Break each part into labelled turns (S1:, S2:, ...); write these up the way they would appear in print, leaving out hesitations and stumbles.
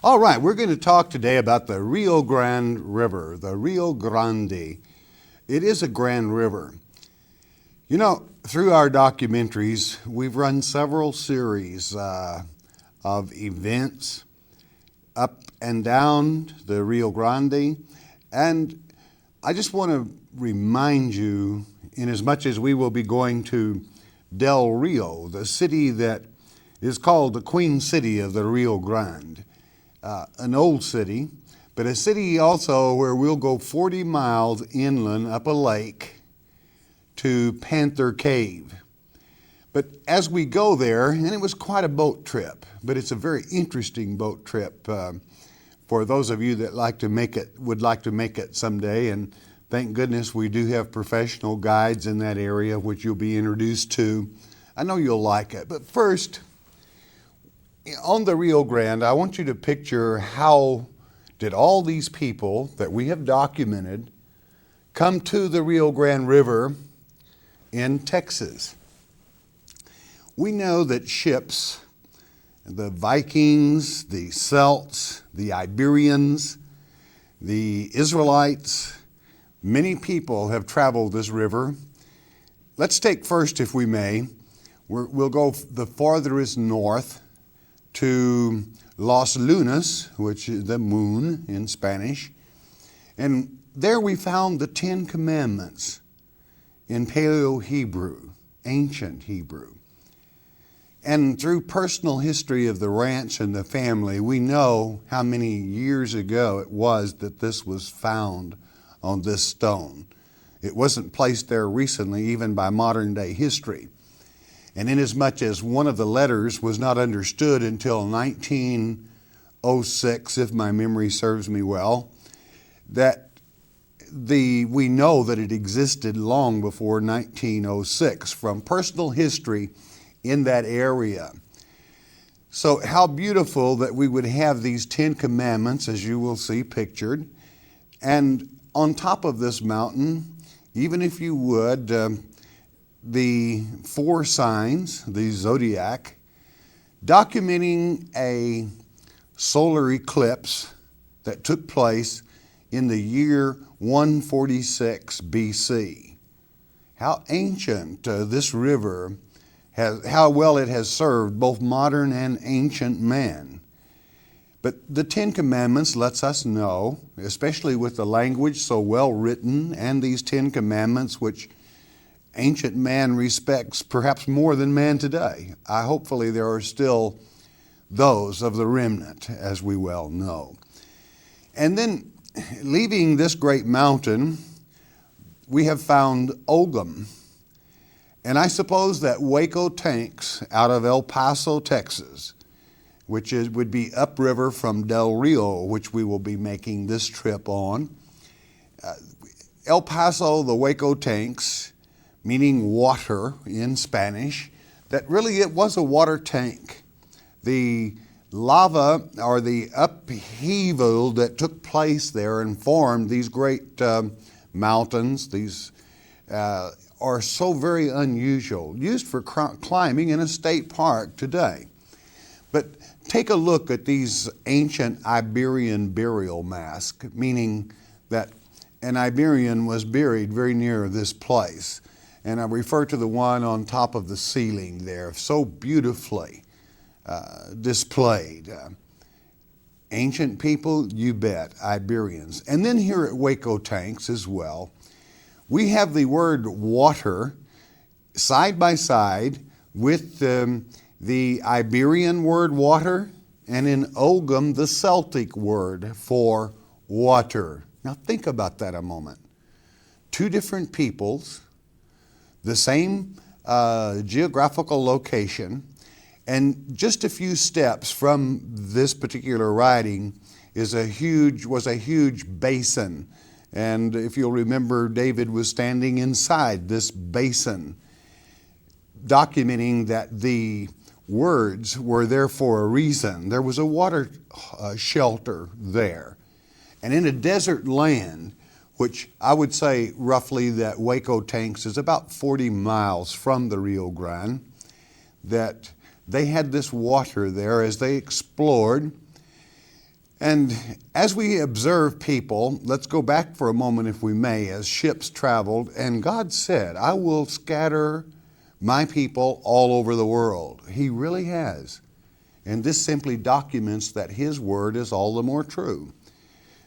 S1: All right, we're going to talk today about the Rio Grande River, the Rio Grande. It is a grand river. You know, through our documentaries, we've run several series of events up and down the Rio Grande. And I just want to remind you, in as much as we will be going to Del Rio, the city that is called the Queen City of the Rio Grande. An old city, but a city also where we'll go 40 miles inland up a lake to Panther Cave. But as we go there, and it was quite a boat trip, but it's a very interesting boat trip for those of you that would like to make it someday. And thank goodness we do have professional guides in that area, which you'll be introduced to. I know you'll like it. But first, on the Rio Grande, I want you to picture how did all these people that we have documented come to the Rio Grande River in Texas. We know that ships, the Vikings, the Celts, the Iberians, the Israelites, many people have traveled this river. Let's take first, if we may, we'll go the farthest north to Los Lunas, which is the moon in Spanish. And there we found the 10 Commandments in Paleo-Hebrew, ancient Hebrew. And through personal history of the ranch and the family, we know how many years ago it was that this was found on this stone. It wasn't placed there recently, even by modern day history. And inasmuch as one of the letters was not understood until 1906, if my memory serves me well, we know that it existed long before 1906 from personal history in that area. So how beautiful that we would have these 10 Commandments, as you will see pictured. And on top of this mountain, even if you would, the 4 signs, the zodiac, documenting a solar eclipse that took place in the year 146 BC. How ancient this river how well it has served both modern and ancient man. But the 10 Commandments lets us know, especially with the language so well written and these 10 Commandments which ancient man respects perhaps more than man today. Hopefully there are still those of the remnant, as we well know. And then leaving this great mountain, we have found Ogham. And I suppose that Waco tanks out of El Paso, Texas, which would be upriver from Del Rio, which we will be making this trip on. El Paso, the Waco tanks, meaning water in Spanish, that really it was a water tank. The lava or the upheaval that took place there and formed these great mountains, these are so very unusual, used for climbing in a state park today. But take a look at these ancient Iberian burial masks, meaning that an Iberian was buried very near this place. And I refer to the one on top of the ceiling there, so beautifully displayed. Ancient people, you bet, Iberians. And then here at Waco Tanks as well, we have the word water side by side with the Iberian word water, and in Ogham, the Celtic word for water. Now think about that a moment. 2 different peoples, the same geographical location, and just a few steps from this particular writing was a huge basin. And if you'll remember, David was standing inside this basin, documenting that the words were there for a reason. There was a water shelter there. And in a desert land, which I would say roughly that Waco Tanks is about 40 miles from the Rio Grande, that they had this water there as they explored. And as we observe people, let's go back for a moment, if we may, as ships traveled, and God said, I will scatter my people all over the world. He really has. And this simply documents that His word is all the more true.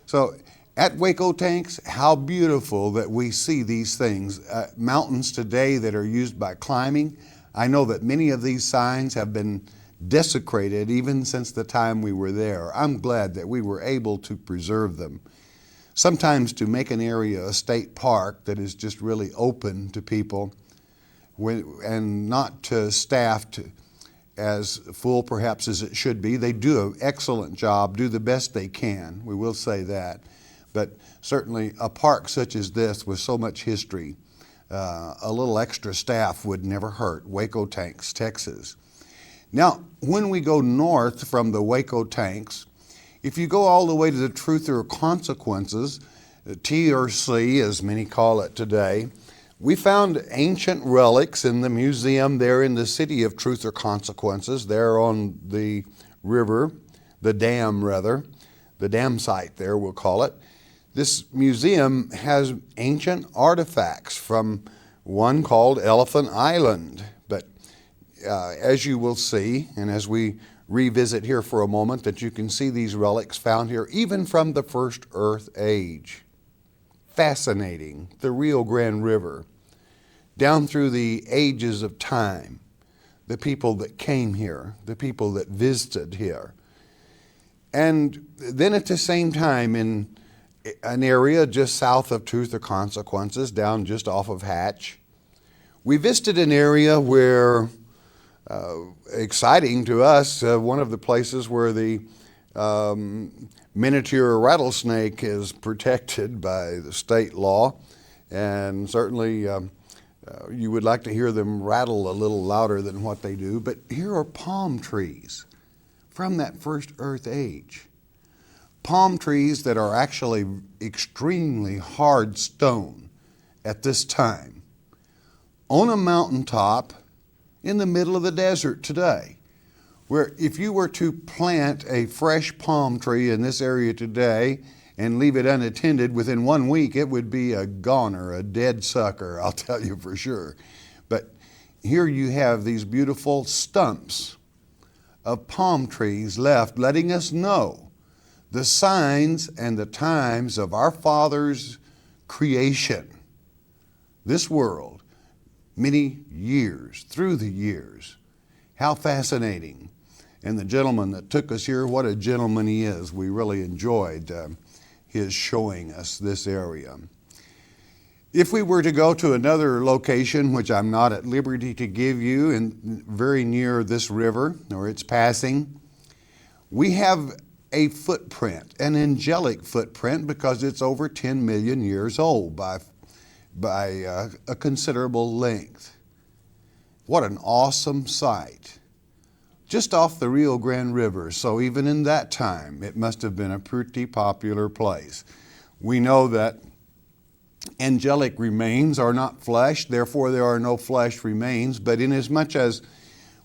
S1: So at Waco Tanks, how beautiful that we see these things. Mountains today that are used by climbing. I know that many of these signs have been desecrated even since the time we were there. I'm glad that we were able to preserve them. Sometimes to make an area a state park that is just really open to people and not staffed as full perhaps as it should be. They do an excellent job, do the best they can, we will say that. But certainly a park such as this with so much history, a little extra staff would never hurt. Waco Tanks, Texas. Now, when we go north from the Waco Tanks, if you go all the way to the Truth or Consequences, T or C as many call it today, we found ancient relics in the museum there in the city of Truth or Consequences, there on the river, the dam site there we'll call it. This museum has ancient artifacts from one called Elephant Island. But as you will see, and as we revisit here for a moment, that you can see these relics found here even from the first Earth age. Fascinating, the Rio Grande River, down through the ages of time, the people that came here, the people that visited here. And then at the same time in an area just south of Truth or Consequences, down just off of Hatch, we visited an area where, exciting to us, one of the places where the miniature rattlesnake is protected by the state law, and certainly you would like to hear them rattle a little louder than what they do. But here are palm trees from that first Earth age. Palm trees that are actually extremely hard stone at this time, on a mountaintop in the middle of the desert today, where if you were to plant a fresh palm tree in this area today and leave it unattended, within 1 week it would be a goner, a dead sucker, I'll tell you for sure. But here you have these beautiful stumps of palm trees left, letting us know the signs and the times of our Father's creation. This world, many years, through the years. How fascinating. And the gentleman that took us here, what a gentleman he is. We really enjoyed his showing us this area. If we were to go to another location, which I'm not at liberty to give you, and very near this river or its passing, we have a footprint, an angelic footprint, because it's over 10 million years old by a considerable length. What an awesome sight. Just off the Rio Grande River, so even in that time, it must have been a pretty popular place. We know that angelic remains are not flesh, therefore there are no flesh remains, but inasmuch as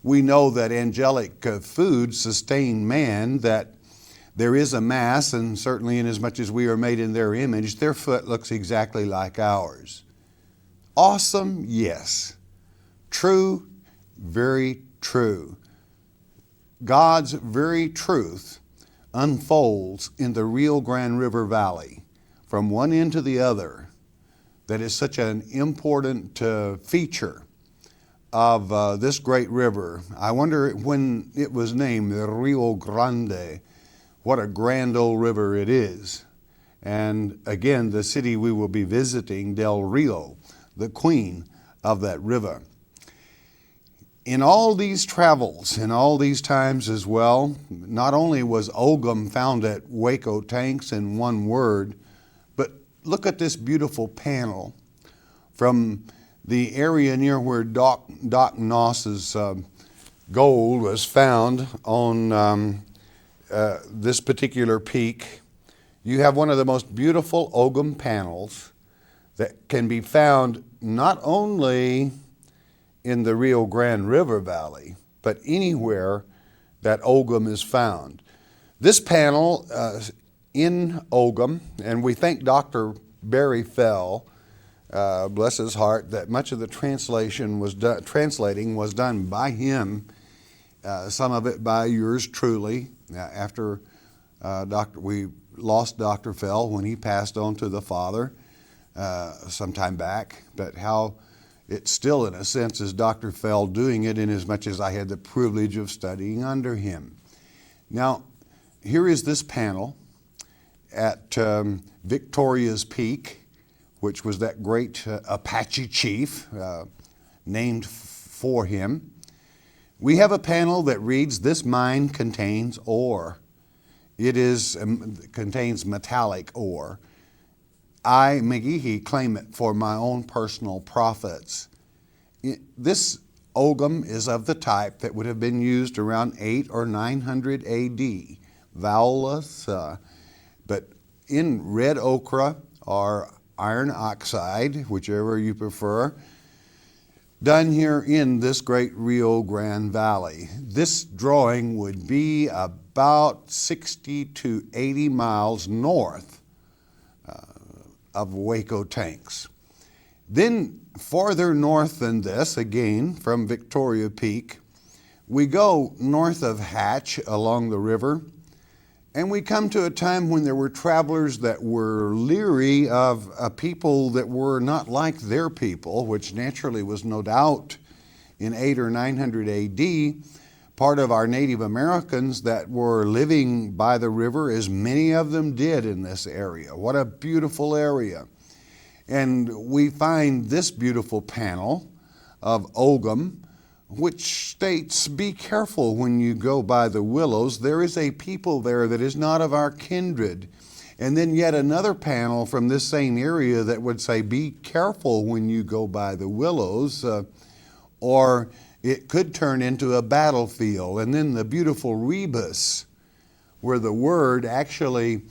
S1: we know that angelic food sustain man, that there is a mass, and certainly inasmuch as we are made in their image, their foot looks exactly like ours. Awesome? Yes. True? Very true. God's very truth unfolds in the Rio Grande River Valley from one end to the other. That is such an important feature of this great river. I wonder when it was named the Rio Grande, what a grand old river it is. And again, the city we will be visiting, Del Rio, the queen of that river. In all these travels, in all these times as well, not only was Ogham found at Waco Tanks in one word, but look at this beautiful panel from the area near where Doc Noss's gold was found on this particular peak. You have one of the most beautiful Ogham panels that can be found not only in the Rio Grande River Valley, but anywhere that Ogham is found. This panel in Ogham, and we thank Dr. Barry Fell, bless his heart, that much of the translating was done by him, some of it by yours truly. After we lost Dr. Fell when he passed on to the Father some time back, but how it still, in a sense, is Dr. Fell doing it, in as much as I had the privilege of studying under him. Now, here is this panel at Victoria's Peak, which was that great Apache chief named for him. We have a panel that reads, "This mine contains ore." It contains metallic ore. I, McGehee, claim it for my own personal profits. This Ogham is of the type that would have been used around 800 or 900 AD. Vowelless, but in red ochre or iron oxide, whichever you prefer, done here in this great Rio Grande Valley. This drawing would be about 60 to 80 miles north of Waco tanks. Then farther north than this, again from Victoria Peak, we go north of Hatch along the river, and we come to a time when there were travelers that were leery of a people that were not like their people, which naturally was no doubt in 800 or 900 AD, part of our Native Americans that were living by the river, as many of them did in this area. What a beautiful area. And we find this beautiful panel of Ogham, which states, "Be careful when you go by the willows. There is a people there that is not of our kindred." And then yet another panel from this same area that would say, "Be careful when you go by the willows," or it could turn into a battlefield. And then the beautiful rebus, where the word actually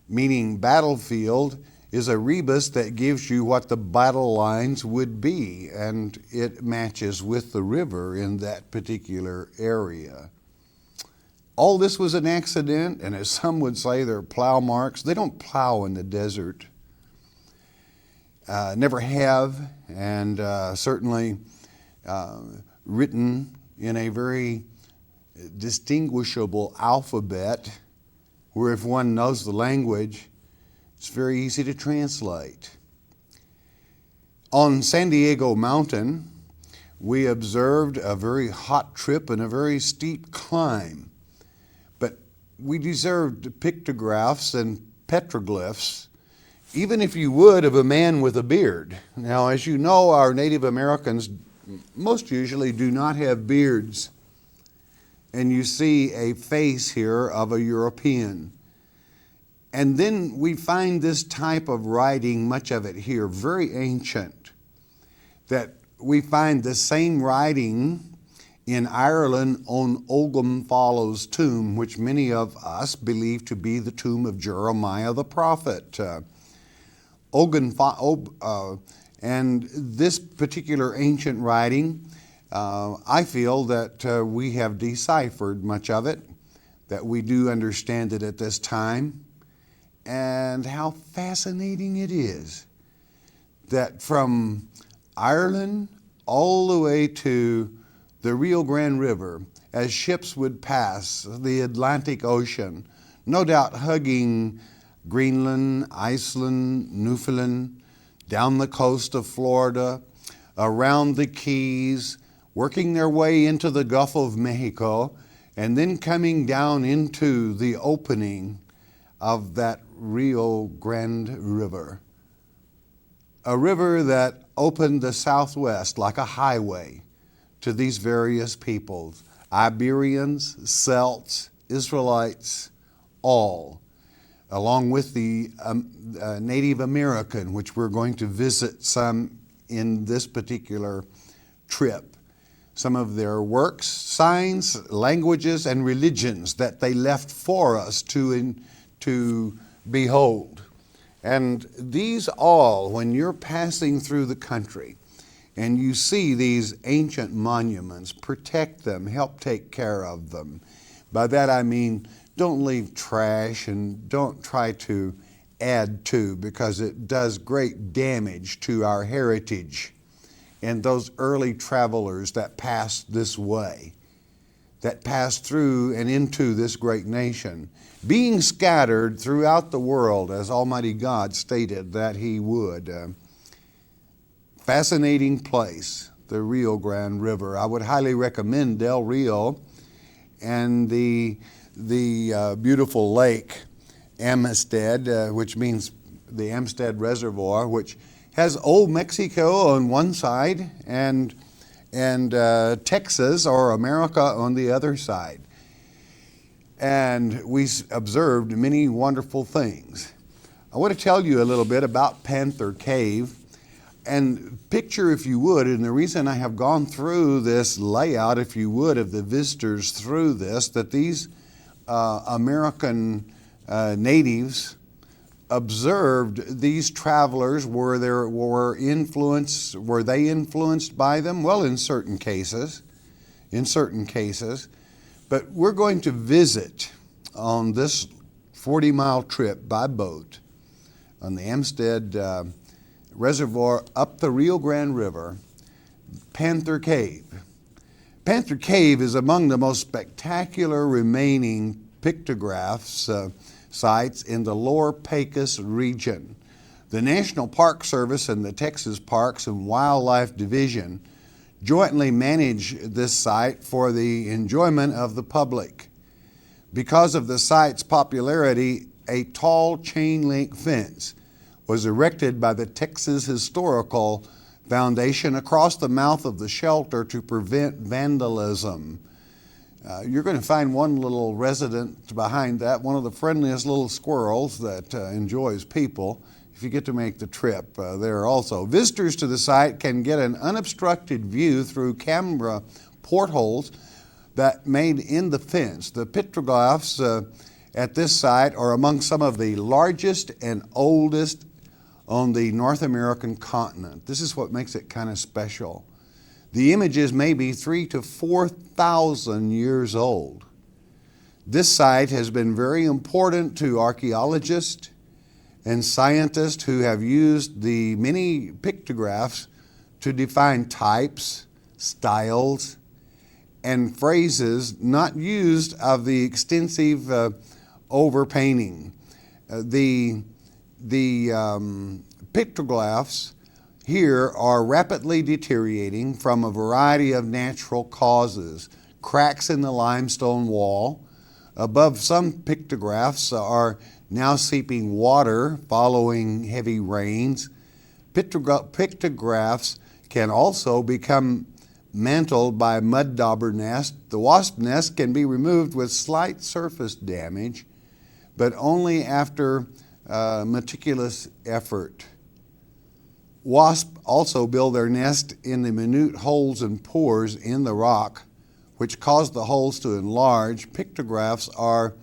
S1: meaning battlefield is a rebus that gives you what the battle lines would be, and it matches with the river in that particular area. All this was an accident, and as some would say, they're plow marks. They don't plow in the desert. Never have, and certainly written in a very distinguishable alphabet, where if one knows the language, it's very easy to translate. On San Diego Mountain, we observed a very hot trip and a very steep climb, but we deserved pictographs and petroglyphs, even if you would, of a man with a beard. Now, as you know, our Native Americans most usually do not have beards, and you see a face here of a European. And then we find this type of writing, much of it here, very ancient, that we find the same writing in Ireland on Ogham Fallow's tomb, which many of us believe to be the tomb of Jeremiah the prophet. And this particular ancient writing, I feel that we have deciphered much of it, that we do understand it at this time. And how fascinating it is that from Ireland all the way to the Rio Grande River, as ships would pass the Atlantic Ocean, no doubt hugging Greenland, Iceland, Newfoundland, down the coast of Florida, around the Keys, working their way into the Gulf of Mexico, and then coming down into the opening of that Rio Grande River. A river that opened the Southwest like a highway to these various peoples, Iberians, Celts, Israelites, all, along with the Native American, which we're going to visit some in this particular trip. Some of their works, signs, languages, and religions that they left for us to behold. And these all, when you're passing through the country and you see these ancient monuments, protect them, help take care of them. By that I mean don't leave trash and don't try to add to, because it does great damage to our heritage and those early travelers that passed this way, that passed through and into this great nation, being scattered throughout the world as Almighty God stated that He would. Fascinating place, the Rio Grande River. I would highly recommend Del Rio and the beautiful lake Amistad, which means the Amistad Reservoir, which has Old Mexico on one side and Texas or America on the other side. And we observed many wonderful things. I want to tell you a little bit about Panther Cave, and picture, if you would, and the reason I have gone through this layout, if you would, of the visitors through this, that these American natives observed these travelers. Were they influenced by them? Well, in certain cases. But we're going to visit on this 40-mile trip by boat on the Amistad Reservoir up the Rio Grande River, Panther Cave. Panther Cave is among the most spectacular remaining pictographs sites in the Lower Pecos region. The National Park Service and the Texas Parks and Wildlife Division jointly manage this site for the enjoyment of the public. Because of the site's popularity, a tall chain-link fence was erected by the Texas Historical Foundation across the mouth of the shelter to prevent vandalism. You're going to find one little resident behind that, one of the friendliest little squirrels that enjoys people. If you get to make the trip there also. Visitors to the site can get an unobstructed view through camera portholes that made in the fence. The petroglyphs at this site are among some of the largest and oldest on the North American continent. This is what makes it kind of special. The images may be 3,000 to 4,000 years old. This site has been very important to archaeologists and scientists who have used the many pictographs to define types, styles, and phrases not used of the extensive overpainting. The pictographs here are rapidly deteriorating from a variety of natural causes. Cracks in the limestone wall. Above some pictographs are now seeping water following heavy rains. Pictographs can also become mantled by mud dauber nest. The wasp nest can be removed with slight surface damage, but only after meticulous effort. Wasps also build their nest in the minute holes and pores in the rock, which cause the holes to enlarge. Pictographs are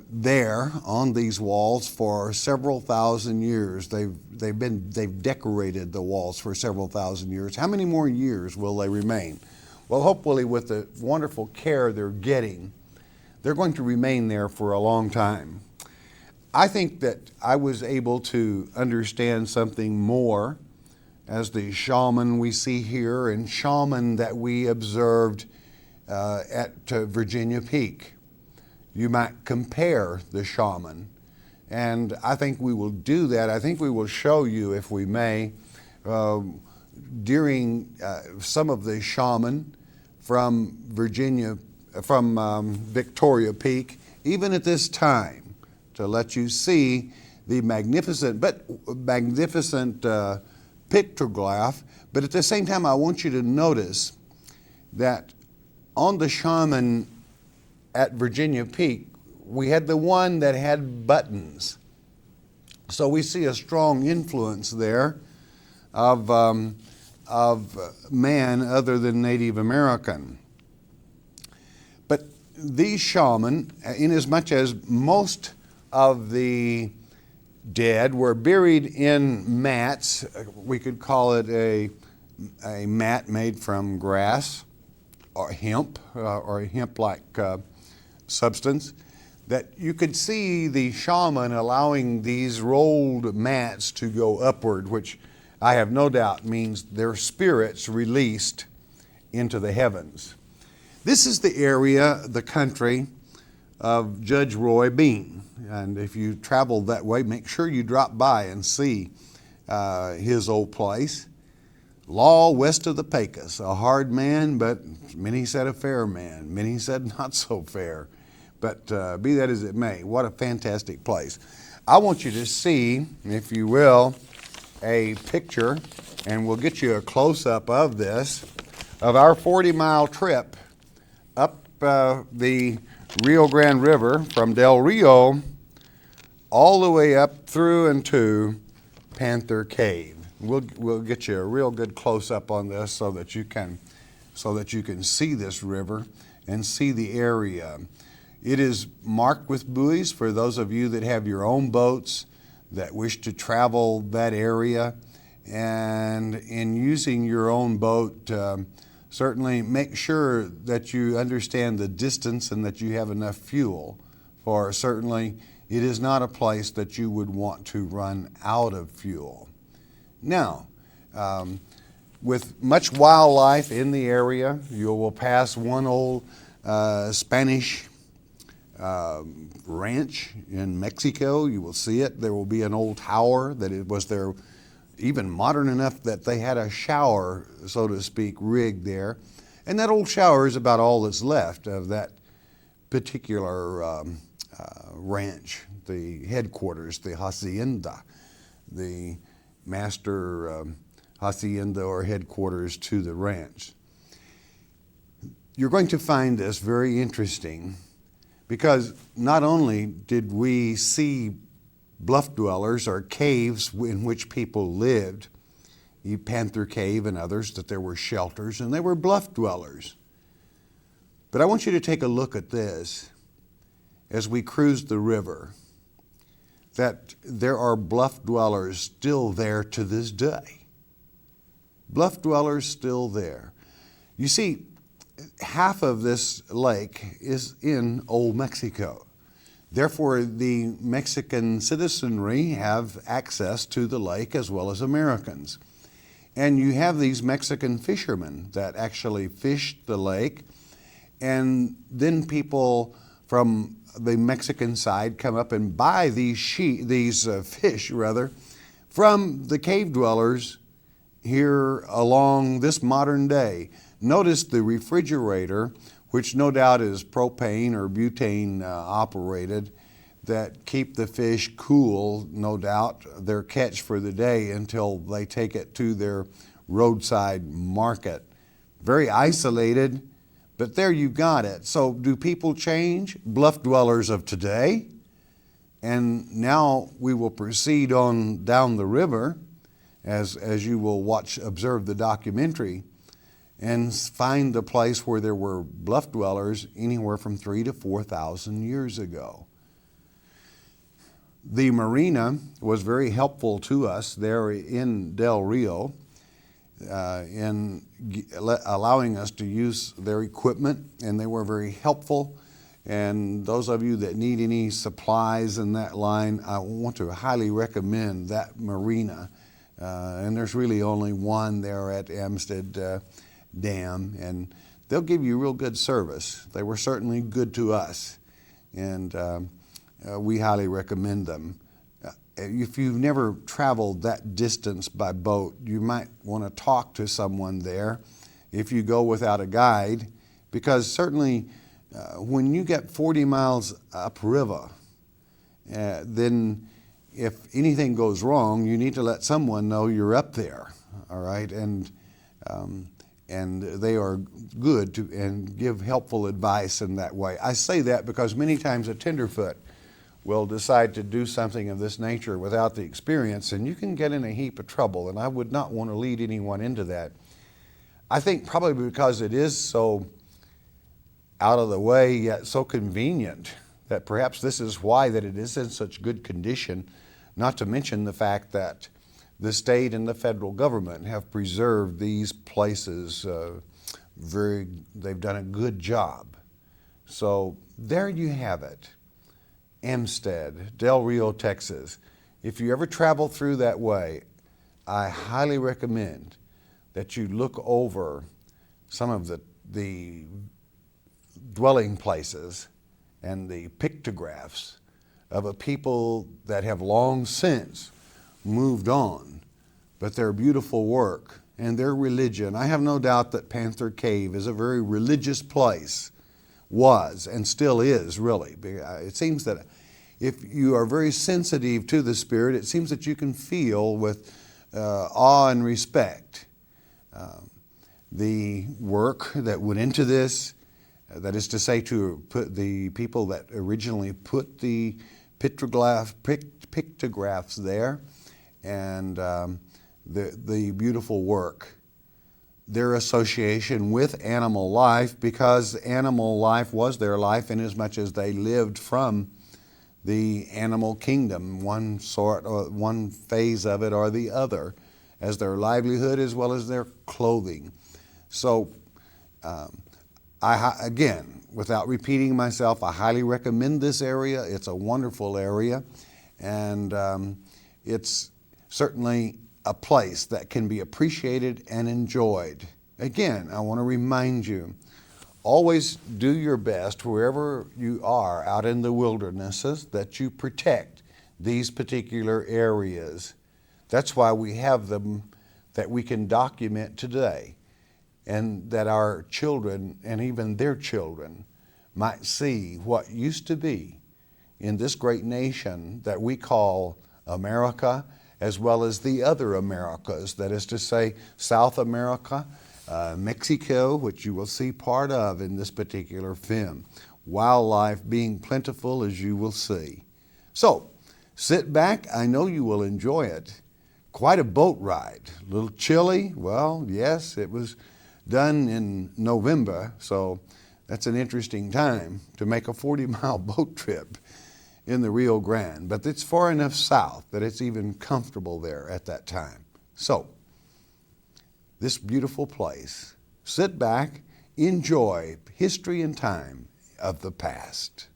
S1: there on these walls for several thousand years. They've decorated the walls for several thousand years. How many more years will they remain? Well, hopefully with the wonderful care they're getting, they're going to remain there for a long time. I think that I was able to understand something more as the shaman we see here and shaman that we observed at Virginia Peak. You might compare the shaman, and I think we will do that. I think we will show you, if we may, during some of the shaman from Victoria Peak, even at this time, to let you see the magnificent pictograph. But at the same time, I want you to notice that on the shaman at Virginia Peak, we had the one that had buttons. So we see a strong influence there of man other than Native American. But these shaman, inasmuch as most of the dead were buried in mats, we could call it a mat made from grass or hemp or a hemp-like substance, that you could see the shaman allowing these rolled mats to go upward, which I have no doubt means their spirits released into the heavens. This is the area, the country of Judge Roy Bean. And if you travel that way, make sure you drop by and see his old place. Law west of the Pecos, a hard man, but many said a fair man. Many said not so fair. But be that as it may, what a fantastic place. I want you to see, if you will, a picture, and we'll get you a close-up of this, of our 40-mile trip up the Rio Grande River from Del Rio all the way up through and to Panther Cave. We'll get you a real good close-up on this so that you can see this river and see the area. It is marked with buoys for those of you that have your own boats that wish to travel that area. And in using your own boat, certainly make sure that you understand the distance and that you have enough fuel, for certainly it is not a place that you would want to run out of fuel. Now, with much wildlife in the area, you will pass one old Spanish ranch in Mexico. You will see it. There will be an old tower that it was there, even modern enough that they had a shower, so to speak, rigged there. And that old shower is about all that's left of that particular ranch, the headquarters, the hacienda, the master hacienda or headquarters to the ranch. You're going to find this very interesting because not only did we see bluff dwellers or caves in which people lived, Panther Cave and others, that there were shelters and they were bluff dwellers. But I want you to take a look at this as we cruise the river, that there are bluff dwellers still there to this day. Bluff dwellers still there. You see, half of this lake is in Old Mexico. Therefore, the Mexican citizenry have access to the lake as well as Americans. And you have these Mexican fishermen that actually fish the lake, and then people from the Mexican side come up and buy these fish from the cave dwellers here along this modern day. Notice the refrigerator, which no doubt is propane or butane operated, that keep the fish cool, no doubt, their catch for the day until they take it to their roadside market. Very isolated, but there you got it. So do people change? Bluff dwellers of today. And now we will proceed on down the river, as you will observe the documentary, and find the place where there were bluff dwellers anywhere from 3,000 to 4,000 years ago. The marina was very helpful to us there in Del Rio in allowing us to use their equipment, and they were very helpful. And those of you that need any supplies in that line, I want to highly recommend that marina. And there's really only one there at Amstead Dam, and they'll give you real good service. They were certainly good to us, and we highly recommend them. If you've never traveled that distance by boat, you might want to talk to someone there if you go without a guide, because certainly when you get 40 miles upriver, then if anything goes wrong, you need to let someone know you're up there, all right? And they are good and give helpful advice in that way. I say that because many times a tenderfoot will decide to do something of this nature without the experience, and you can get in a heap of trouble, and I would not want to lead anyone into that. I think probably because it is so out of the way yet so convenient that perhaps this is why that it is in such good condition, not to mention the fact that the state and the federal government have preserved these places they've done a good job. So there you have it. Amstead, Del Rio, Texas. If you ever travel through that way, I highly recommend that you look over some of the dwelling places and the pictographs of a people that have long since moved on, but their beautiful work and their religion. I have no doubt that Panther Cave is a very religious place, was and still is, really. It seems that if you are very sensitive to the Spirit, it seems that you can feel with awe and respect the work that went into this. That is to say, to put the people that originally put the pictographs there, and the beautiful work, their association with animal life, because animal life was their life inasmuch as they lived from the animal kingdom, one sort or one phase of it or the other, as their livelihood as well as their clothing. So again, without repeating myself, I highly recommend this area. It's a wonderful area, and it's certainly a place that can be appreciated and enjoyed. Again, I want to remind you, always do your best wherever you are out in the wildernesses that you protect these particular areas. That's why we have them, that we can document today, and that our children and even their children might see what used to be in this great nation that we call America, as well as the other Americas, that is to say South America, Mexico, which you will see part of in this particular film. Wildlife being plentiful, as you will see. So sit back, I know you will enjoy it. Quite a boat ride. A little chilly, well, yes, it was done in November, so that's an interesting time to make a 40-mile boat trip in the Rio Grande, but it's far enough south that it's even comfortable there at that time. So, this beautiful place, sit back, enjoy history and time of the past.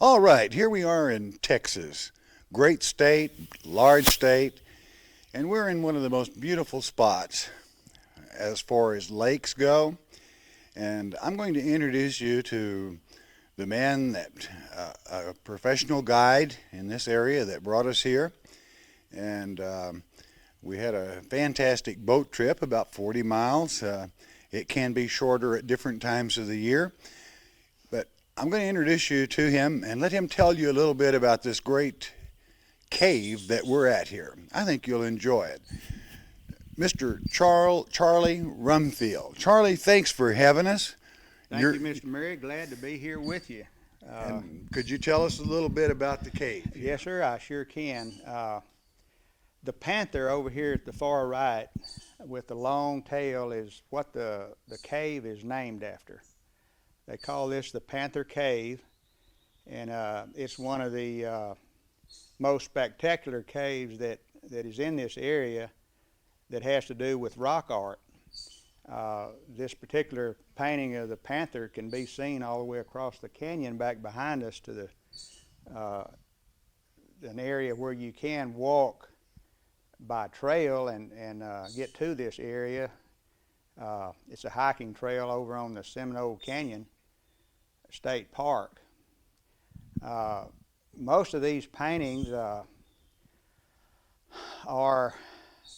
S1: All right, here we are in Texas. Great state, large state, and we're in one of the most beautiful spots as far as lakes go. And I'm going to introduce you to the man that, a professional guide in this area that brought us here. And we had a fantastic boat trip, about 40 miles. It can be shorter at different times of the year. But I'm going to introduce you to him and let him tell you a little bit about this great cave that we're at here. I think you'll enjoy it. Mr. Charlie Rumfield. Charlie, thanks for having us.
S2: Thank you, Mr. Murray. Glad to be here with you.
S1: And could you tell us a little bit about the cave?
S2: Yes, sir, I sure can. The panther over here at the far right with the long tail is what the cave is named after. They call this the Panther Cave, and it's one of the most spectacular caves that is in this area that has to do with rock art. This particular painting of the panther can be seen all the way across the canyon back behind us to an area where you can walk by trail and get to this area. It's a hiking trail over on the Seminole Canyon State Park. Most of these paintings are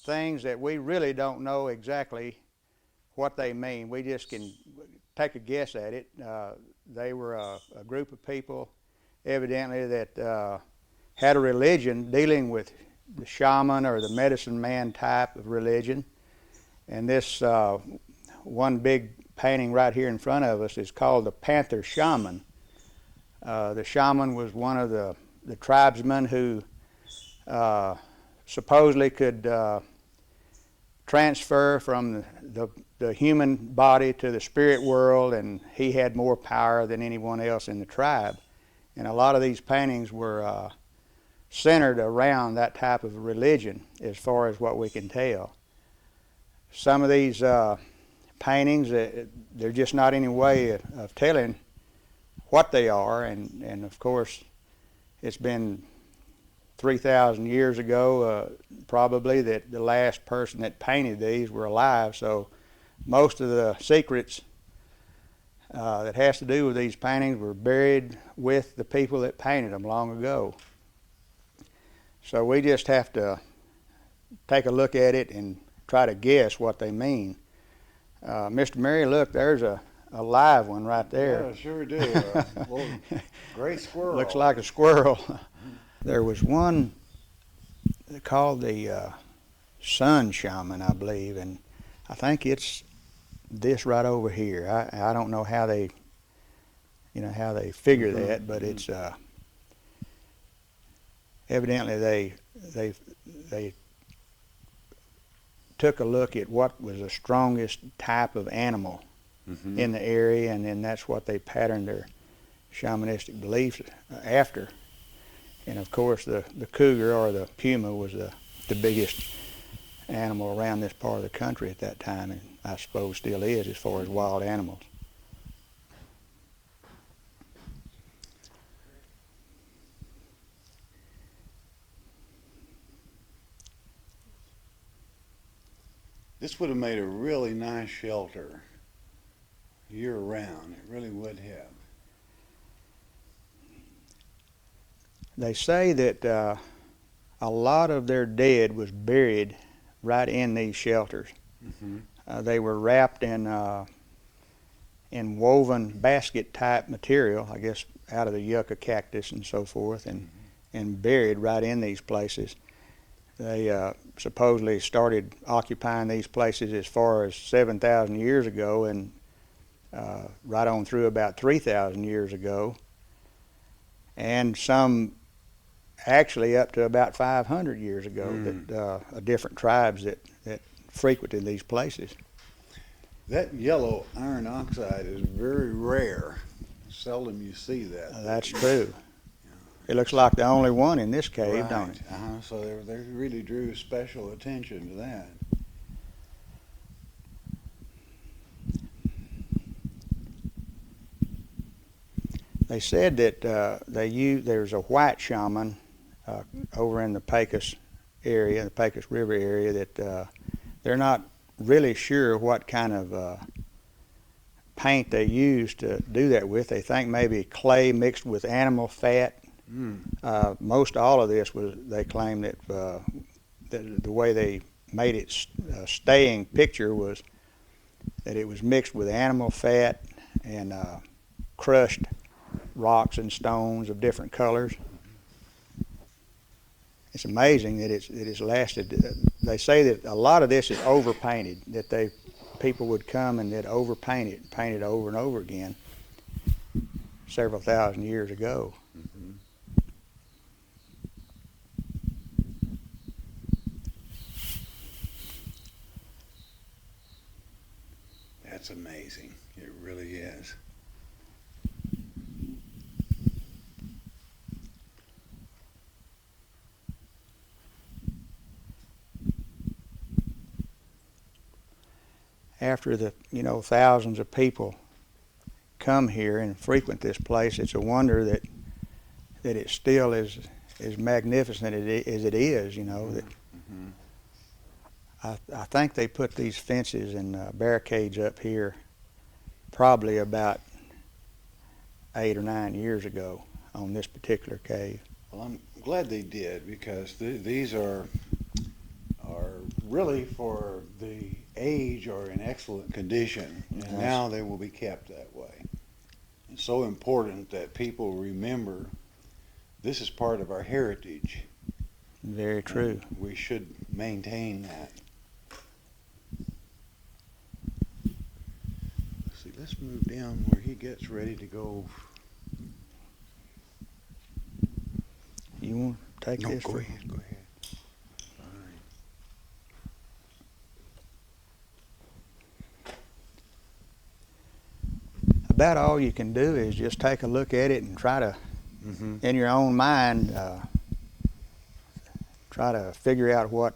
S2: things that we really don't know exactly what they mean. We just can take a guess at it. They were a group of people evidently that had a religion dealing with the shaman or the medicine man type of religion. And this one big painting right here in front of us is called the Panther Shaman. The shaman was one of the tribesmen who supposedly could transfer from the human body to the spirit world, and he had more power than anyone else in the tribe. And a lot of these paintings were centered around that type of religion as far as what we can tell. Some of these paintings, they're just not any way of telling what they are, and of course it's been 3,000 years ago probably that the last person that painted these were alive, so most of the secrets that has to do with these paintings were buried with the people that painted them long ago. So we just have to take a look at it and try to guess what they mean. Mr. Murray, look, there's a live one right there.
S1: Yeah, sure do. Little gray squirrel.
S2: Looks like a squirrel. There was one called the Sun Shaman, I believe, and I think it's this right over here. I don't know how they, how they figure that, but it's evidently they took a look at what was the strongest type of animal in the area, and then that's what they patterned their shamanistic beliefs after. And of course the cougar or the puma was the biggest animal around this part of the country at that time, and I suppose still is as far as wild animals.
S1: This would have made a really nice shelter year-round. It really would have.
S2: They say that a lot of their dead was buried right in these shelters. They were wrapped in woven basket-type material, I guess out of the yucca cactus and so forth, and buried right in these places. They supposedly started occupying these places as far as 7,000 years ago, and right on through about 3,000 years ago, and some actually up to about 500 years ago, that different tribes that frequented these places.
S1: That yellow iron oxide is very rare. Seldom you see that.
S2: That's true. It looks like the only one in this cave,
S1: Right.
S2: don't it?
S1: So they really drew special attention to that.
S2: They said that there's a white shaman over in the Pecos area, the Pecos River area, that they're not really sure what kind of paint they use to do that with. They think maybe clay mixed with animal fat. Most all of this was, they claim that the way they made it staying picture was that it was mixed with animal fat and crushed rocks and stones of different colors. It's amazing that it's lasted. They say that a lot of this is overpainted, that people would come and they'd overpaint it, paint it over and over again several thousand years ago.
S1: Mm-hmm. That's amazing. It really is.
S2: After the thousands of people come here and frequent this place, it's a wonder that it still is as magnificent as it is. That I think they put these fences and barricades up here probably about 8 or 9 years ago on this particular cave.
S1: Well, I'm glad they did, because these are really, for the age, are in excellent condition, and now they will be kept that way. It's so important that people remember this is part of our heritage.
S2: Very true.
S1: And we should maintain that. Let's see, let's move down where he gets ready to go.
S2: You want to take
S1: No,
S2: this?
S1: go ahead, go ahead.
S2: About all you can do is just take a look at it and try to, in your own mind, try to figure out what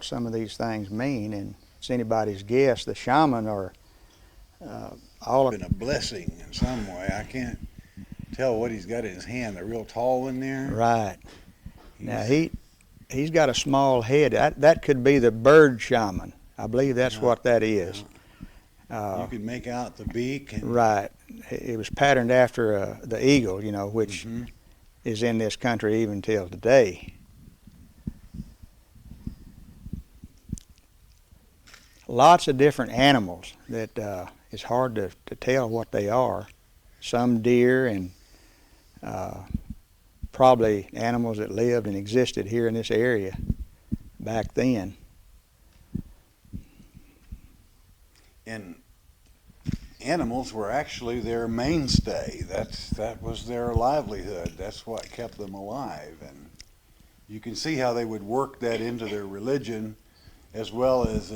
S2: some of these things mean. And it's anybody's guess. The shaman are all
S1: been a blessing in some way. I can't tell what he's got in his hand. The real tall one there.
S2: Right. Now he's got a small head. That could be the bird shaman. I believe that's what that is.
S1: You can make out the beak. And
S2: right. It was patterned after the eagle, which is in this country even till today. Lots of different animals that it's hard to tell what they are. Some deer and probably animals that lived and existed here in this area back then.
S1: And animals were actually their mainstay. That was their livelihood. That's what kept them alive. And you can see how they would work that into their religion, as well as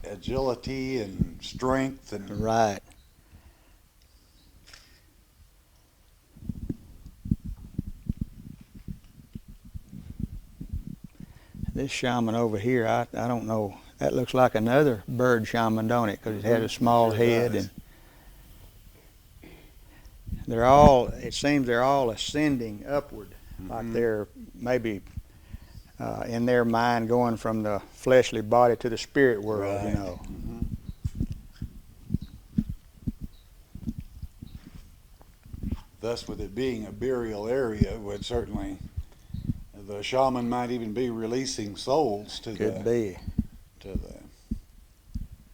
S1: agility and strength. And
S2: right. This shaman over here, I don't know. That looks like another bird shaman, don't it? Because it has a small head, and it seems they're all ascending upward, like they're maybe in their mind going from the fleshly body to the spirit world,
S1: right. Thus, with it being a burial area, would certainly, the shaman might even be releasing souls to the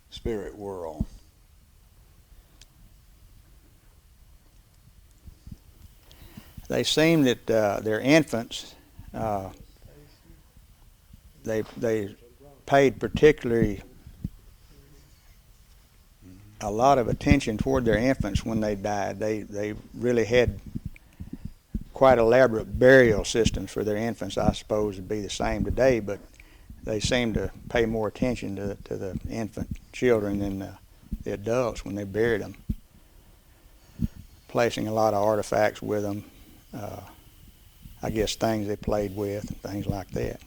S1: spirit world.
S2: They seem that their infants, they paid particularly a lot of attention toward their infants when they died. They really had quite elaborate burial systems for their infants. I suppose it'd be the same today, but they seem to pay more attention to the infant children than the adults when they buried them, placing a lot of artifacts with them. I guess things they played with and things like that.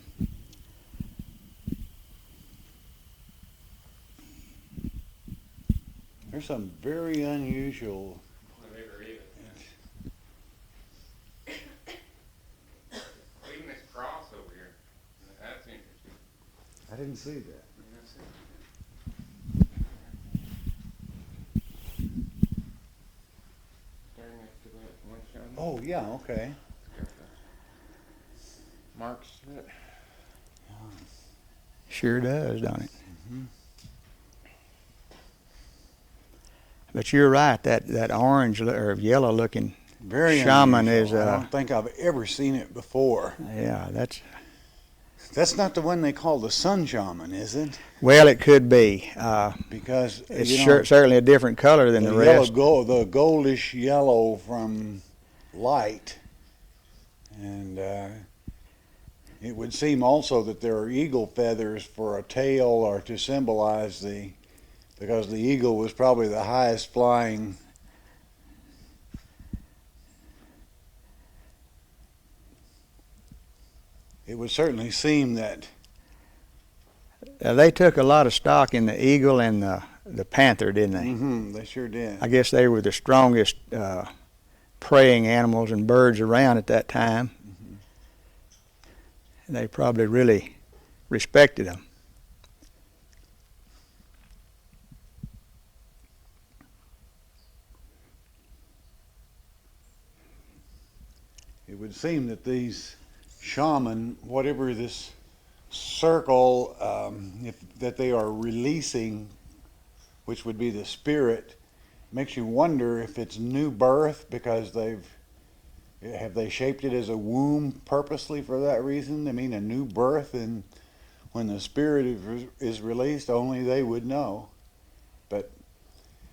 S1: There's some very unusual didn't see that. Oh, yeah, okay.
S3: Marks it.
S2: Sure does, don't it?
S1: Mhm.
S2: But you're right. That orange or yellow looking
S1: Very
S2: shaman
S1: unusual.
S2: is.
S1: I don't think I've ever seen it before.
S2: Yeah,
S1: That's not the one they call the sun shaman, is it?
S2: well, it could be.
S1: Because
S2: It's
S1: you know,
S2: certainly a different color than the rest.
S1: the goldish yellow from light, and it would seem also that there are eagle feathers for a tail or to symbolize because the eagle was probably the highest flying. It would certainly seem that
S2: They took a lot of stock in the eagle and the panther, didn't they?
S1: they sure did.
S2: I guess they were the strongest preying animals and birds around at that time. They probably really respected them.
S1: It would seem that these shaman, whatever this circle that they are releasing, which would be the spirit, makes you wonder if it's new birth because have they shaped it as a womb purposely for that reason? I mean, a new birth, and when the spirit is released, only they would know. But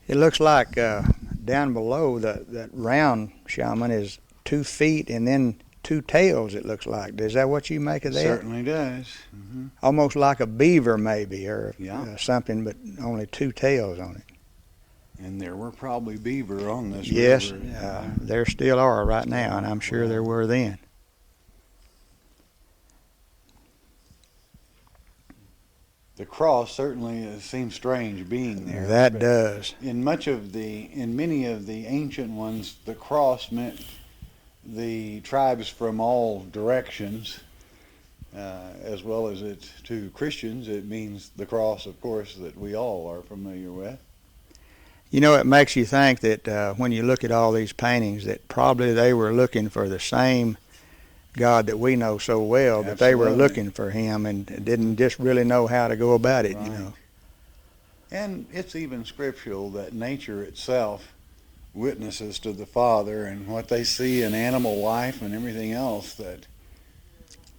S2: It looks like down below that round shaman is 2 feet and then 2 tails, it looks like. Is that what you make of
S1: it
S2: that?
S1: certainly does.
S2: Almost like a beaver maybe, or
S1: Yeah.
S2: something, but only 2 tails on it.
S1: And there were probably beaver on this
S2: Yes,
S1: river.
S2: there still are right now, and I'm sure there were then.
S1: The cross certainly seems strange being there.
S2: That
S1: but
S2: does.
S1: in many of the ancient ones, the cross meant the tribes from all directions, as well as it to Christians. It means the cross, of course, that we all are familiar with.
S2: You know, it makes you think that when you look at all these paintings, that probably they were looking for the same God that we know so well, but they were
S1: Absolutely.
S2: looking for him and didn't just really know how to go about it,
S1: Right.
S2: you know.
S1: And it's even scriptural that nature itself witnesses to the Father, and what they see in animal life and everything else, that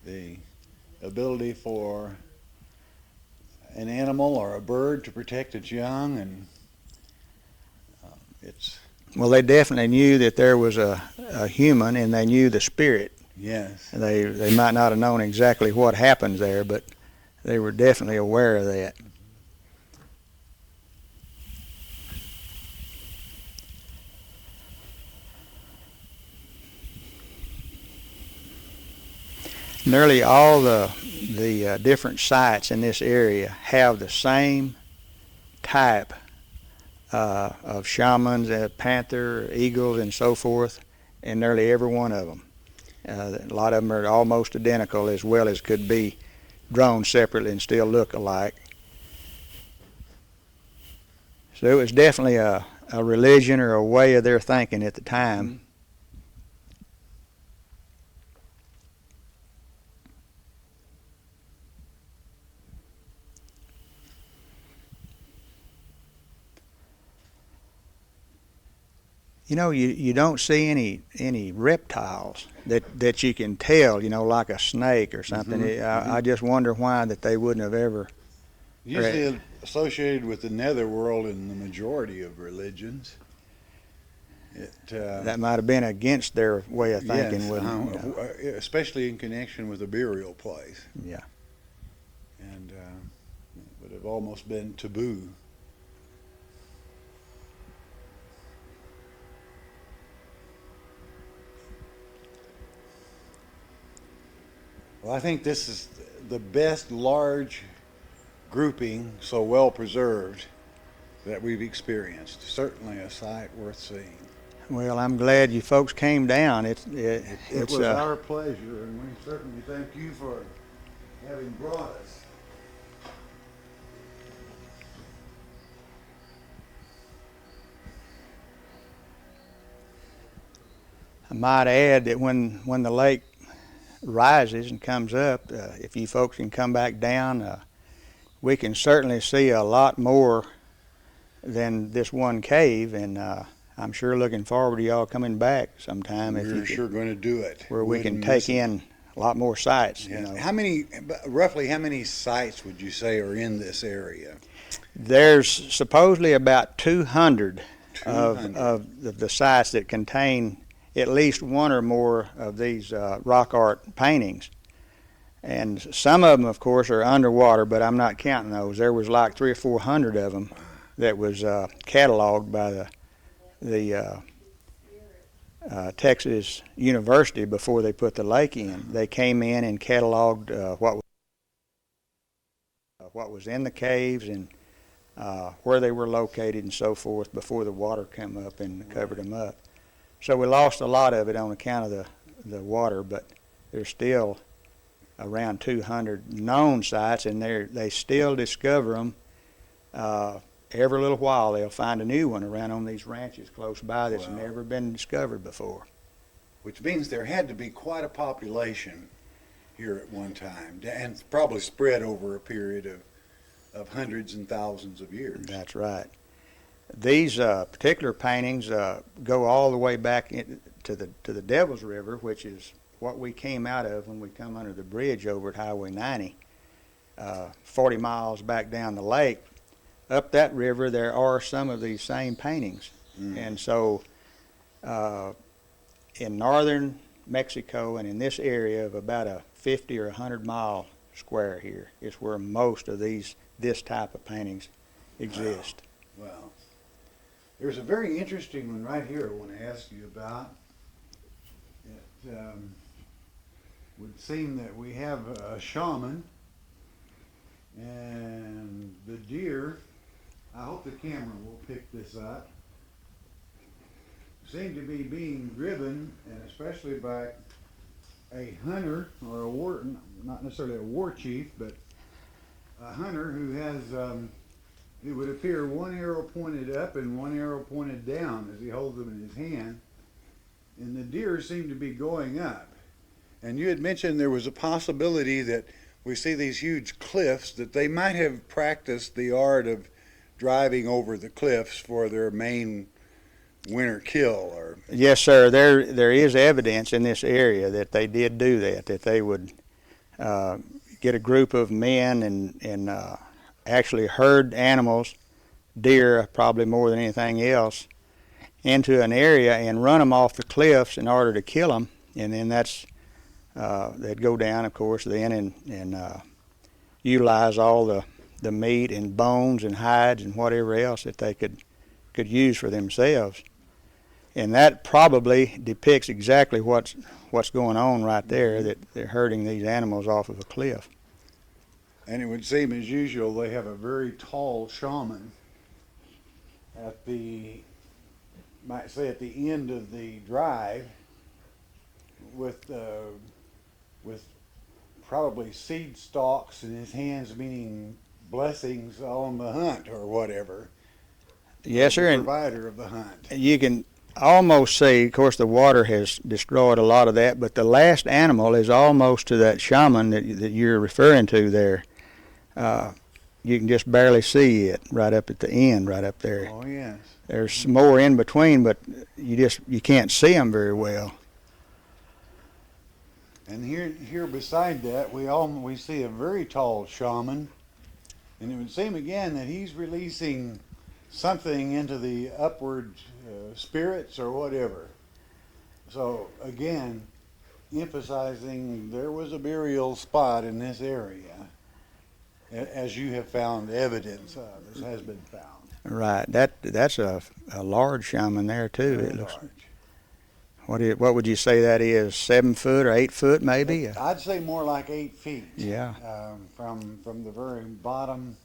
S1: the ability for an animal or a bird to protect its young, and it's
S2: Well, they definitely knew that there was a human, and they knew the spirit.
S1: yes.
S2: They might not have known exactly what happened there, but they were definitely aware of that. Nearly all the different sites in this area have the same type of shamans, panther, eagles, and so forth, in nearly every one of them. A lot of them are almost identical, as well as could be drawn separately and still look alike. So it was definitely a religion or a way of their thinking at the time. You know, you don't see any reptiles that you can tell, you know, like a snake or something. I just wonder why that they wouldn't have ever.
S1: Usually associated with the netherworld in the majority of religions.
S2: That might have been against their way of thinking,
S1: yes,
S2: wouldn't it? You know?
S1: especially in connection with a burial place.
S2: Yeah.
S1: And it would have almost been taboo. Well, I think this is the best large grouping, so well preserved, that we've experienced. Certainly a sight worth seeing.
S2: Well, I'm glad you folks came down.
S1: It
S2: It's
S1: was our pleasure, and we certainly thank you for having brought us.
S2: I might add that when the lake rises and comes up, if you folks can come back down, we can certainly see a lot more than this one cave, and I'm sure looking forward to y'all coming back sometime. If you
S1: We're
S2: could,
S1: sure going to do it.
S2: where we can
S1: Wouldn't
S2: take
S1: miss it.
S2: in a lot more sights.
S1: Yeah.
S2: You know.
S1: Roughly how many sites would you say are in this area?
S2: There's supposedly about 200
S1: 200.
S2: of the sites that contain at least one or more of these rock art paintings. And some of them, of course, are underwater, but I'm not counting those. There was like 300 or 400 of them that was cataloged by the Texas University before they put the lake in. They came in and cataloged what was in the caves and where they were located and so forth before the water came up and covered them up. So we lost a lot of it on account of the water, but there's still around 200 known sites, and they still discover them. Every little while they'll find a new one around on these ranches close by that's never been discovered before.
S1: Which means there had to be quite a population here at one time, and probably spread over a period of hundreds and thousands of years.
S2: That's right. These particular paintings go all the way back to the Devil's River, which is what we came out of when we come under the bridge over at Highway 90, 40 miles back down the lake. Up that river, there are some of these same paintings. And so in northern Mexico and in this area of about a 50 or 100 mile square here is where most of this type of paintings exist.
S1: Wow. There's a very interesting one right here I want to ask you about. It would seem that we have a shaman, and the deer, I hope the camera will pick this up, seem to be being driven, and especially by a hunter or a war, not necessarily a war chief, but a hunter who has, it would appear, one arrow pointed up and one arrow pointed down as he holds them in his hand, and the deer seem to be going up. And you had mentioned there was a possibility that we see these huge cliffs, that they might have practiced the art of driving over the cliffs for their main winter kill. Or
S2: yes, sir. There is evidence in this area that they did do that they would get a group of men and actually herd animals, deer probably more than anything else, into an area and run them off the cliffs in order to kill them. And then they'd go down, of course, then and utilize all the meat and bones and hides and whatever else that they could use for themselves. And that probably depicts exactly what's going on right there, that they're herding these animals off of a cliff.
S1: And it would seem, as usual, they have a very tall shaman at might say at the end of the drive with probably seed stalks in his hands, meaning blessings on the hunt or whatever.
S2: Yes, sir.
S1: The provider of the hunt.
S2: You can almost say, of course, the water has destroyed a lot of that, but the last animal is almost to that shaman that you're referring to there. You can just barely see it right up at the end, right up there.
S1: Oh, yes.
S2: There's more in between, but you can't see them very well.
S1: And here beside that, we see a very tall shaman, and it would seem again that he's releasing something into the upward spirits or whatever. So again, emphasizing there was a burial spot in this area, as you have found evidence of, as has been found.
S2: Right. That's a large shaman there too.
S1: Very
S2: it looks.
S1: large.
S2: What would you say that is? 7 foot or 8 foot, maybe?
S1: I'd say more like 8 feet.
S2: Yeah.
S1: From the very bottom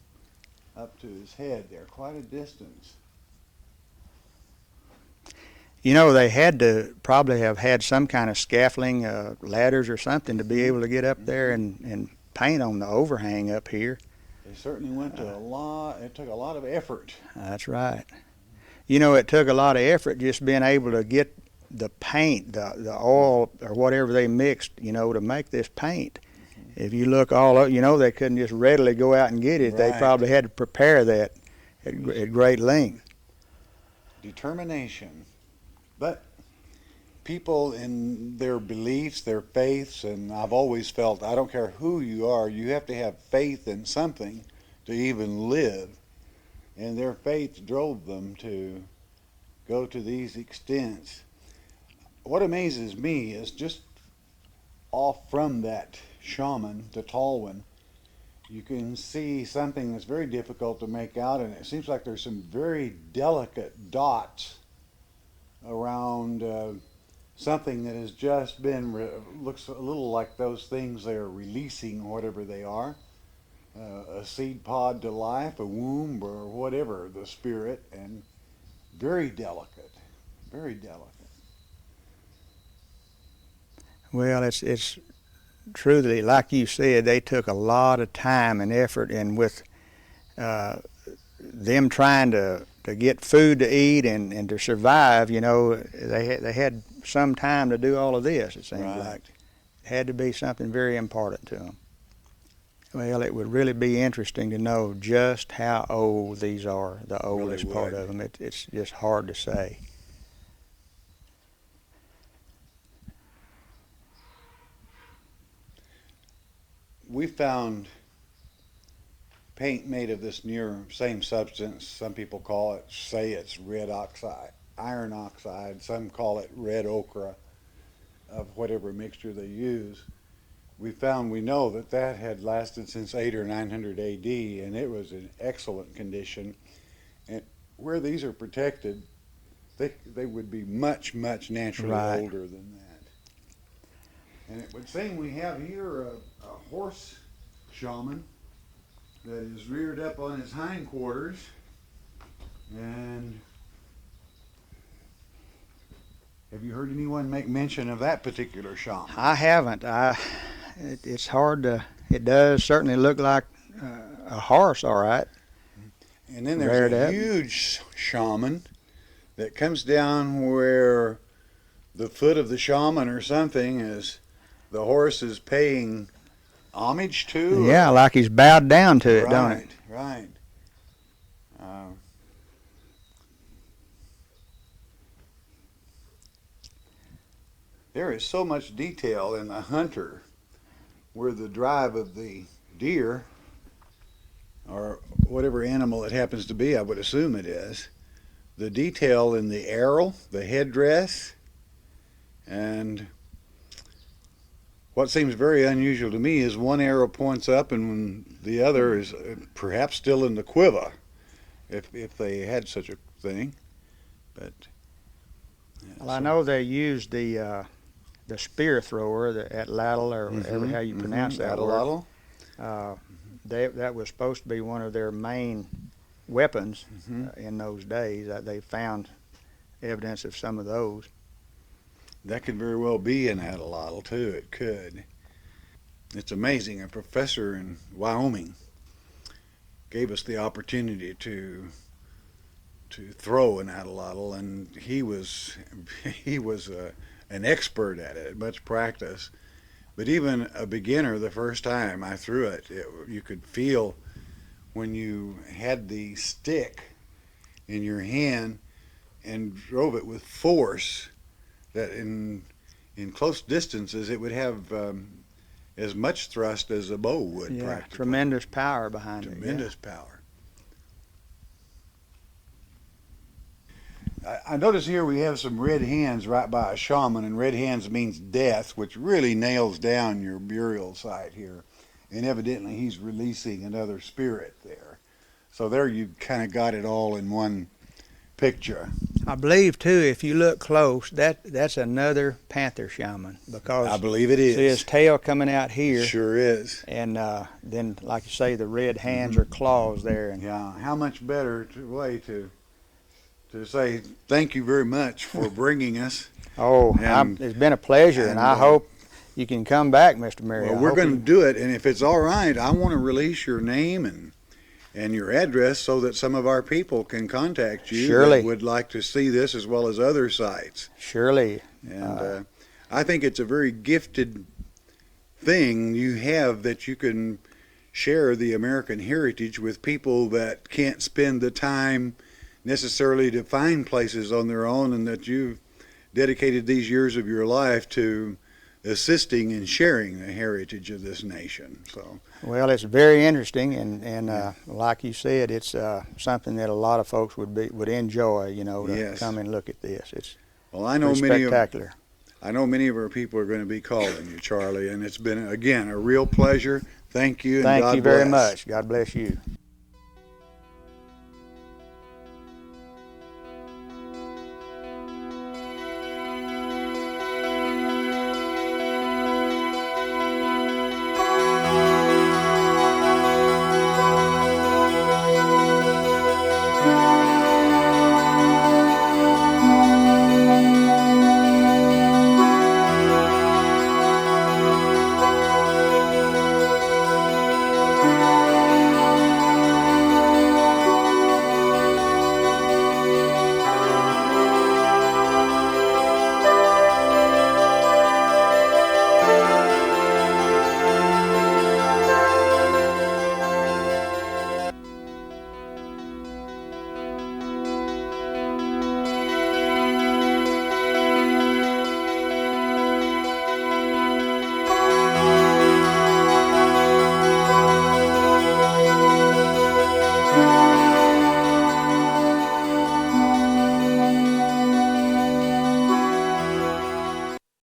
S1: up to his head there, quite a distance.
S2: You know, they had to probably have had some kind of scaffolding, ladders or something to be able to get up there and paint on the overhang up here.
S1: They certainly went to it took a lot of effort.
S2: That's right. You know, it took a lot of effort just being able to get the paint, the oil or whatever they mixed, to make this paint. If you look all up, they couldn't just readily go out and get it. They
S1: Right.
S2: probably had to prepare that at great length.
S1: Determination. But people in their beliefs, their faiths, and I've always felt, I don't care who you are, you have to have faith in something to even live. And their faith drove them to go to these extents. What amazes me is just off from that shaman, the tall one, you can see something that's very difficult to make out, and it seems like there's some very delicate dots around something that has just been, looks a little like those things they're releasing, whatever they are. A seed pod to life, a womb, or whatever, the spirit, and very delicate, very delicate.
S2: Well, it's truly, like you said, they took a lot of time and effort, and with them trying to get food to eat and to survive, they had some time to do all of this, it seems like. It had to be something very important to them. Well, it would really be interesting to know just how old these are, the oldest
S1: Really
S2: part
S1: would.
S2: of them. It's just hard to say.
S1: We found paint made of this same substance. Some people say it's red oxide, iron oxide. Some call it red ochre, of whatever mixture they use. We know that had lasted since 800 or 900 AD, and it was in excellent condition. And where these are protected, they would be much, much naturally older than that. And it would seem we have here a horse shaman that is reared up on his hindquarters, and have you heard anyone make mention of that particular shaman?
S2: I haven't. It's hard to. It does certainly look like a horse, all right.
S1: And then there's a huge shaman that comes down where the foot of the shaman or something is, the horse is paying homage to.
S2: Yeah, like he's bowed down to it, don't it?
S1: Right. There is so much detail in the hunter, where the drive of the deer, or whatever animal it happens to be, I would assume it is, the detail in the arrow, the headdress, and what seems very unusual to me is one arrow points up and the other is perhaps still in the quiver, if they had such a thing. But
S2: well, I know they used the spear thrower, the atlatl, or whatever how you pronounce that word. That was supposed to be one of their main weapons in those days. They found evidence of some of those.
S1: That could very well be an atlatl too. It could. It's amazing. A professor in Wyoming gave us the opportunity to throw an atlatl, and he was an expert at it, much practice. But even a beginner, the first time I threw it, you could feel when you had the stick in your hand and drove it with force, that in close distances it would have as much thrust as a bow would.
S2: Yeah,
S1: practically.
S2: Tremendous power behind it.
S1: Tremendous power. I notice here we have some red hands right by a shaman, and red hands means death, which really nails down your burial site here. And evidently he's releasing another spirit there. So there you kind of got it all in one picture.
S2: I believe too, if you look close, that's another panther shaman, because
S1: I believe it is.
S2: See his tail coming out here.
S1: Sure is.
S2: And then, like you say, the red hands or claws there. And
S1: yeah, how much better way to say thank you very much for bringing us.
S2: It's been a pleasure, and I hope you can come back, Mr. Mary.
S1: Well, we're going to do it, and if it's all right, I want to release your name and your address so that some of our people can contact you
S2: Surely.
S1: that would like to see this as well as other sites.
S2: Surely.
S1: And I think it's a very gifted thing you have, that you can share the American heritage with people that can't spend the time necessarily to find places on their own, and that you've dedicated these years of your life to assisting and sharing the heritage of this nation. So,
S2: Well, it's very interesting, and like you said, it's something that a lot of folks would enjoy, you know, to
S1: Yes.
S2: come and look at this. It's
S1: well, I know
S2: pretty
S1: many of
S2: spectacular.
S1: our people are going to be calling you, Charlie, and it's been again a real pleasure. Thank you, and
S2: Thank
S1: God
S2: you very
S1: bless.
S2: much. God bless you.